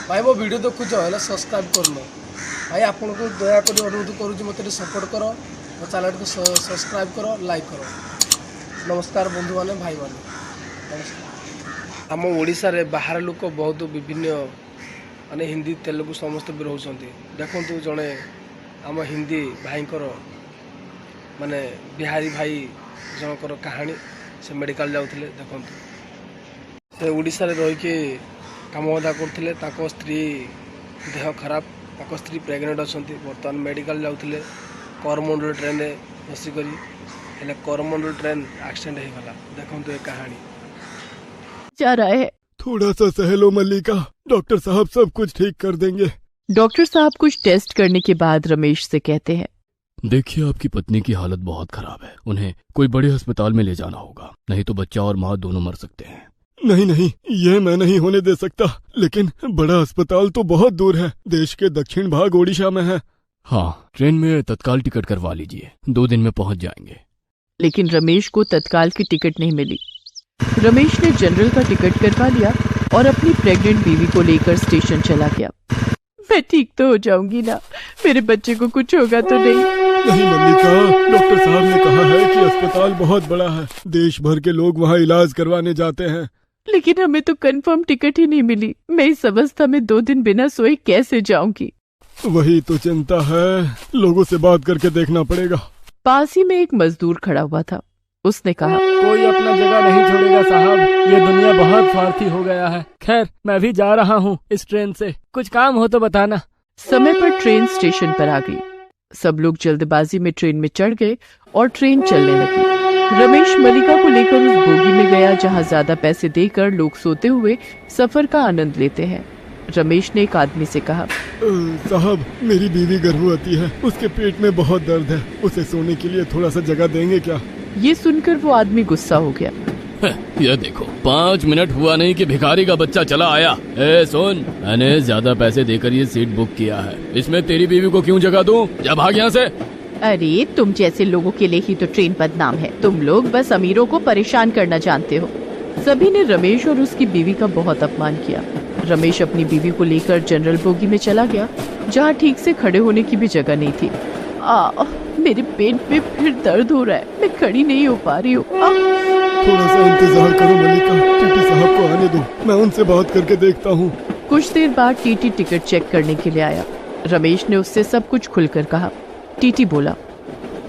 भाई मो वीडियो देखुच है सब्सक्राइब करन भाई आपन को दया कर अनुरोध करूँ मत सपोर्ट कर मो चैनल को सब्सक्राइब करो लाइक करो। नमस्कार बंधु मैंने भाई मैंने नमस्कार। आम ओडिशा रे बाहर लोक बहुत विभिन्न माने हिंदी तेलुगु समस्त भी रोचंती। देखंतु जड़े आम हिंदी भाईकर माने बिहारी भाई जनकर कहानी से मेडिकल जाउथिले। देखंतु से ओडिशा रे रही के काम धंदा करथिले, ताको स्त्री देह खराब, ताको स्त्री प्रेग्नेंट अछंती। वर्तमान मेडिकल जाउथिले करमंडल ट्रेन रे बसी करी हेले करमंडल ट्रेन एक्सीडेंट हो गला। देखंतु ये कहानी जा रहा है। थोड़ा सा सहलो मल्लिका, डॉक्टर साहब सब कुछ ठीक कर देंगे। डॉक्टर साहब कुछ टेस्ट करने के बाद रमेश से कहते हैं, देखिए आपकी पत्नी की हालत बहुत खराब है, उन्हें कोई बड़े अस्पताल में ले जाना होगा, नहीं तो बच्चा और माँ दोनों मर सकते हैं। नहीं, ये मैं नहीं होने दे सकता, लेकिन बड़ा अस्पताल तो बहुत दूर है, देश के दक्षिण भाग ओडिशा में है। हाँ, ट्रेन में तत्काल टिकट करवा लीजिए, 2 दिन में पहुंच जाएंगे। लेकिन रमेश को तत्काल की टिकट नहीं मिली। रमेश ने जनरल का टिकट करवा लिया और अपनी प्रेग्नेंट बीवी को लेकर स्टेशन चला गया। मैं ठीक तो हो जाऊंगी ना, मेरे बच्चे को कुछ होगा तो नहीं? नहीं मल्लिका, डॉक्टर साहब ने कहा है कि अस्पताल बहुत बड़ा है, देश भर के लोग वहाँ इलाज करवाने जाते हैं। लेकिन हमें तो कंफर्म टिकट ही नहीं मिली। मैं इस अवस्था में 2 दिन बिना सोए कैसे जाऊंगी? वही तो चिंता है, लोगों से बात करके देखना पड़ेगा। पास ही में एक मजदूर खड़ा हुआ था। उसने कहा, कोई अपना जगह नहीं छोड़ेगा साहब, ये दुनिया बहुत स्वार्थी हो गया है। खैर मैं भी जा रहा हूँ इस ट्रेन से, कुछ काम हो तो बताना। समय पर ट्रेन स्टेशन पर आ गई। सब लोग जल्दबाजी में ट्रेन में चढ़ गए और ट्रेन चलने लगी। रमेश मल्लिका को लेकर उस बोगी में गया जहाँ ज्यादा पैसे देकर लोग सोते हुए सफर का आनंद लेते हैं। रमेश ने एक आदमी से कहा, साहब मेरी बीवी गर्भवती है, उसके पेट में बहुत दर्द है, उसे सोने के लिए थोड़ा सा जगह देंगे क्या? ये सुनकर वो आदमी गुस्सा हो गया। ये देखो, 5 मिनट हुआ नहीं कि भिखारी का बच्चा चला आया। ए सुन, मैंने ज्यादा पैसे देकर ये सीट बुक किया है, इसमें तेरी बीवी को क्यों जगह दूं? जा भाग यहाँ से। अरे तुम जैसे लोगों के लिए ही तो ट्रेन बदनाम है, तुम लोग बस अमीरों को परेशान करना जानते हो। सभी ने रमेश और उसकी बीवी का बहुत अपमान किया। रमेश अपनी बीवी को लेकर जनरल बोगी में चला गया जहाँ ठीक से खड़े होने की भी जगह नहीं थी। मेरे पेट में फिर दर्द हो रहा है, मैं खड़ी नहीं हो पा रही हूँ। थोड़ा सा इंतजार करो मल्लिका, टीटी साहब को आने दो, मैं उनसे बात करके देखता हूँ। कुछ देर बाद टीटी टिकट चेक करने के लिए आया। रमेश ने उससे सब कुछ खुलकर कहा। टीटी बोला,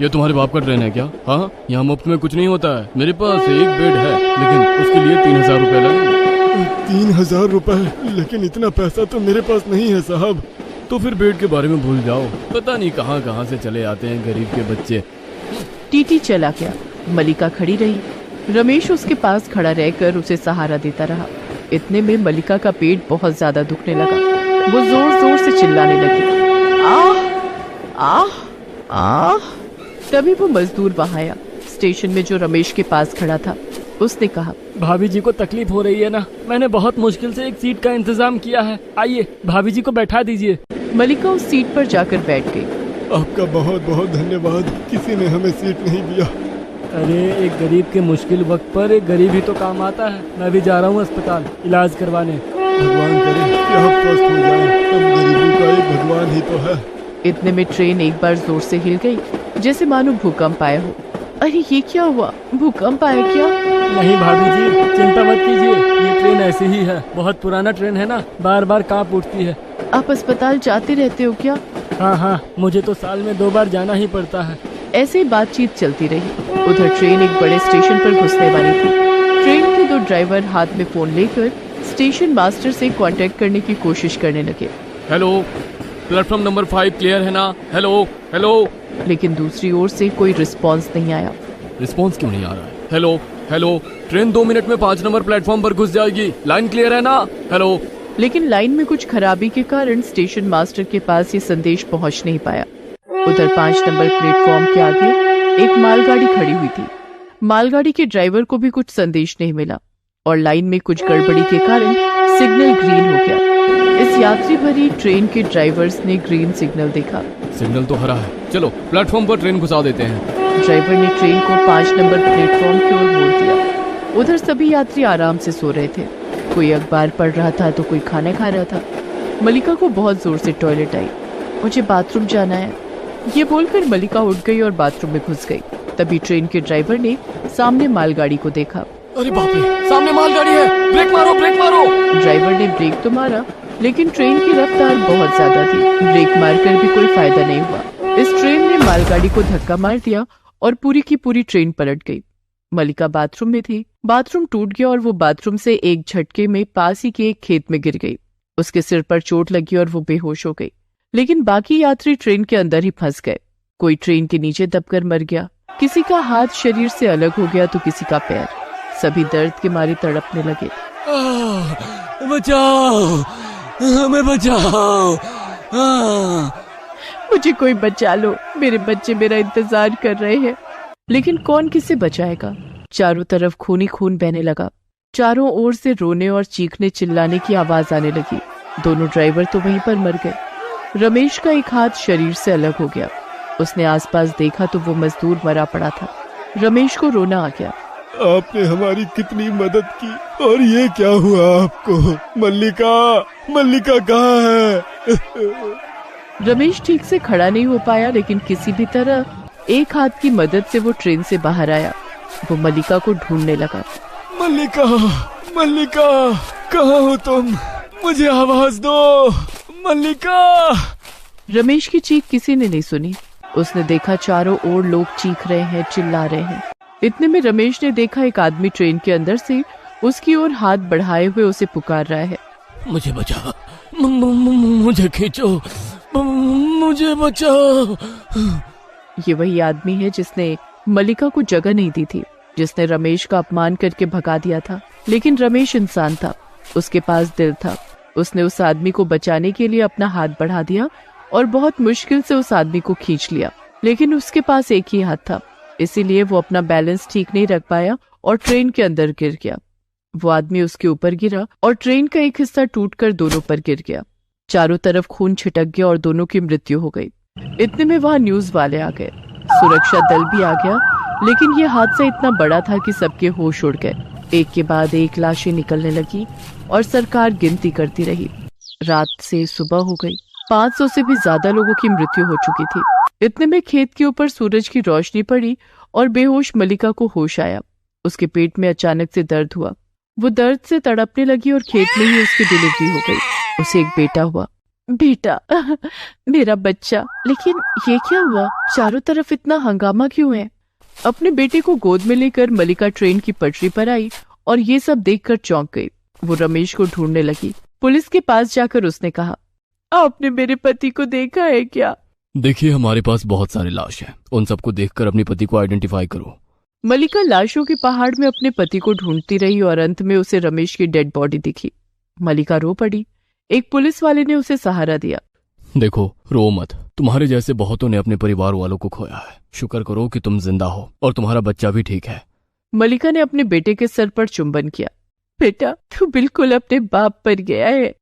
ये तुम्हारे बाप का ट्रेन है क्या? हाँ, यहाँ मुफ्त में कुछ नहीं होता है, मेरे पास एक बेड है, लेकिन उसके लिए 3000 रुपए लगेंगे। 3000 रुपए? लेकिन इतना पैसा तो मेरे पास नहीं है साहब। तो फिर बेड के बारे में भूल जाओ, पता नहीं कहाँ कहाँ से चले आते हैं गरीब के बच्चे। टीटी चला गया। मल्लिका खड़ी रही। रमेश उसके पास खड़ा रहकर उसे सहारा देता रहा। इतने में मल्लिका का पेट बहुत ज्यादा दुखने लगा। वो जोर जोर से चिल्लाने लगी, आह आह आह। तभी वो मजदूर वहां आया। स्टेशन में जो रमेश के पास खड़ा था, उसने कहा, भाभी जी को तकलीफ हो रही है ना, मैंने बहुत मुश्किल से एक सीट का इंतजाम किया है, आइए भाभी जी को बैठा दीजिए। मल्लिका उस सीट पर जाकर बैठ गई। आपका बहुत बहुत धन्यवाद, किसी ने हमें सीट नहीं दिया। अरे एक गरीब के मुश्किल वक्त पर एक गरीब ही तो काम आता है। मैं भी जा रहा हूँ अस्पताल इलाज करवाने। भगवान करे कि आप स्वस्थ हो जाएं, हम गरीबों का एक भगवान ही तो है। इतने में ट्रेन एक बार जोर से हिल गई, जैसे मानो भूकंप आया हो। अरे ये क्या हुआ, भूकंप आया क्या? नहीं भाभी जी, चिंता मत कीजिए, ये ट्रेन ऐसी ही है, बहुत पुराना ट्रेन है ना, बार बार कांप उठती है। आप अस्पताल जाते रहते हो क्या? हाँ, मुझे तो साल में 2 बार जाना ही पड़ता है। ऐसे ही बातचीत चलती रही। उधर ट्रेन एक बड़े स्टेशन पर घुसने वाली थी। ट्रेन के 2 ड्राइवर हाथ में फोन लेकर स्टेशन मास्टर से कांटेक्ट करने की कोशिश करने लगे। हेलो, प्लेटफॉर्म नंबर 5 क्लियर है ना? Hello hello. लेकिन दूसरी ओर से कोई रिस्पांस नहीं आया। रिस्पांस क्यों नहीं आ रहा है? हेलो हेलो, ट्रेन 2 मिनट में 5 नंबर प्लेटफॉर्म पर घुस जाएगी, लाइन क्लियर है ना? हेलो। लेकिन लाइन में कुछ खराबी के कारण स्टेशन मास्टर के पास ये संदेश पहुंच नहीं पाया। उधर 5 नंबर प्लेटफॉर्म के आगे एक मालगाड़ी खड़ी हुई थी। मालगाड़ी के ड्राइवर को भी कुछ संदेश नहीं मिला और लाइन में कुछ गड़बड़ी के कारण सिग्नल ग्रीन हो गया। इस यात्री भरी ट्रेन के ड्राइवर्स ने ग्रीन सिग्नल देखा। सिग्नल तो हरा है, चलो प्लेटफॉर्म पर ट्रेन घुसा देते हैं। ड्राइवर ने ट्रेन को 5 नंबर प्लेटफॉर्म की ओर मोड़ दिया। उधर सभी यात्री आराम से सो रहे थे। कोई अखबार पढ़ रहा था तो कोई खाना खा रहा था। मलिका को बहुत जोर से टॉयलेट आई। मुझे बाथरूम जाना है, ये बोलकर मलिका उठ गई और बाथरूम में घुस गई। तभी ट्रेन के ड्राइवर ने सामने मालगाड़ी को देखा। अरे बाप रे, सामने मालगाड़ी है, ब्रेक मारो ब्रेक मारो। ड्राइवर ने ब्रेक तो मारा, लेकिन ट्रेन की रफ्तार बहुत ज्यादा थी। ब्रेक मारकर भी कोई फायदा नहीं हुआ। इस ट्रेन ने मालगाड़ी को धक्का मार दिया और पूरी की पूरी ट्रेन पलट गई। मलिका बाथरूम में थी। बाथरूम टूट गया और वो बाथरूम से एक झटके में पास ही के एक खेत में गिर गई। उसके सिर पर चोट लगी और वो बेहोश हो गई। लेकिन बाकी यात्री ट्रेन के अंदर ही फंस गए। कोई ट्रेन के नीचे दबकर मर गया, किसी का हाथ शरीर से अलग हो गया तो किसी का पैर। सभी दर्द के मारे तड़पने लगे। बचाओ, हमें बचाओ। मुझे कोई बचा लो, मेरे बच्चे मेरा इंतजार कर रहे हैं। लेकिन कौन किसे बचाएगा? चारों तरफ खूनी खून बहने लगा। चारों ओर से रोने और चीखने चिल्लाने की आवाज आने लगी। दोनों ड्राइवर तो वहीं पर मर गए। रमेश का एक हाथ शरीर से अलग हो गया। उसने आसपास देखा तो वो मजदूर मरा पड़ा था। रमेश को रोना आ गया। आपने हमारी कितनी मदद की और ये क्या हुआ आपको? मल्लिका, मल्लिका कहाँ है? रमेश ठीक से खड़ा नहीं हो पाया, लेकिन किसी भी तरह एक हाथ की मदद से वो ट्रेन से बाहर आया। वो मल्लिका को ढूंढने लगा। मल्लिका, मल्लिका, कहाँ हो तुम? मुझे आवाज दो, मल्लिका। रमेश की चीख किसी ने नहीं सुनी। उसने देखा चारों ओर लोग चीख रहे हैं, चिल्ला रहे हैं। इतने में रमेश ने देखा एक आदमी ट्रेन के अंदर से उसकी ओर हाथ बढ़ाए हुए उसे पुकार रहा है। मुझे बचाओ, मुझे खींचो, मुझे बचाओ। ये वही आदमी है जिसने मल्लिका को जगह नहीं दी थी, जिसने रमेश का अपमान करके भगा दिया था। लेकिन रमेश इंसान था, उसके पास दिल था। उसने उस आदमी को बचाने के लिए अपना हाथ बढ़ा दिया और बहुत मुश्किल से उस आदमी को खींच लिया। लेकिन उसके पास एक ही हाथ था, इसीलिए वो अपना बैलेंस ठीक नहीं रख पाया और ट्रेन के अंदर गिर गया। वो आदमी उसके ऊपर गिरा और ट्रेन का एक हिस्सा टूटकर दोनों पर गिर गया। चारों तरफ खून छिटक गया और दोनों की मृत्यु हो गई। इतने में वहां न्यूज वाले आ गए, सुरक्षा दल भी आ गया। लेकिन ये हादसा इतना बड़ा था कि सबके होश उड़ गए। एक के बाद एक लाशें निकलने लगी और सरकार गिनती करती रही। रात से सुबह हो गई। 500 से भी ज्यादा लोगों की मृत्यु हो चुकी थी। इतने में खेत के ऊपर सूरज की रोशनी पड़ी और बेहोश मल्लिका को होश आया। उसके पेट में अचानक से दर्द हुआ। वो दर्द से तड़पने लगी और खेत में ही उसकी डिलीवरी हो गई। उसे एक बेटा हुआ। बेटा, मेरा बच्चा। लेकिन ये क्या हुआ? चारों तरफ इतना हंगामा क्यों है? अपने बेटे को गोद में लेकर मल्लिका ट्रेन की पटरी पर आई और ये सब देखकर चौंक गई। वो रमेश को ढूंढने लगी। पुलिस के पास जाकर उसने कहा, आपने मेरे पति को देखा है क्या? देखिए, हमारे पास बहुत सारे लाश हैं, उन सबको देखकर अपने पति को आइडेंटिफाई करो। मल्लिका लाशों के पहाड़ में अपने पति को ढूंढती रही और अंत में उसे रमेश की डेड बॉडी दिखी। मल्लिका रो पड़ी। एक पुलिस वाले ने उसे सहारा दिया। देखो, रो मत, तुम्हारे जैसे बहुतों ने अपने परिवार वालों को खोया है। शुक्र करो कि तुम जिंदा हो और तुम्हारा बच्चा भी ठीक है। मल्लिका ने अपने बेटे के सर पर चुंबन किया। बेटा, तू बिल्कुल अपने बाप पर गया है।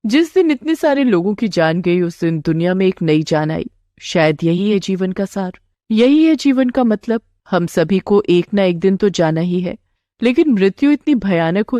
जिस दिन इतने सारे लोगों की जान गई, उस दिन दुनिया में एक नई जान आई। शायद यही है जीवन का सार, यही है जीवन का मतलब। हम सभी को एक ना एक दिन तो जाना ही है, लेकिन मृत्यु इतनी भयानक होती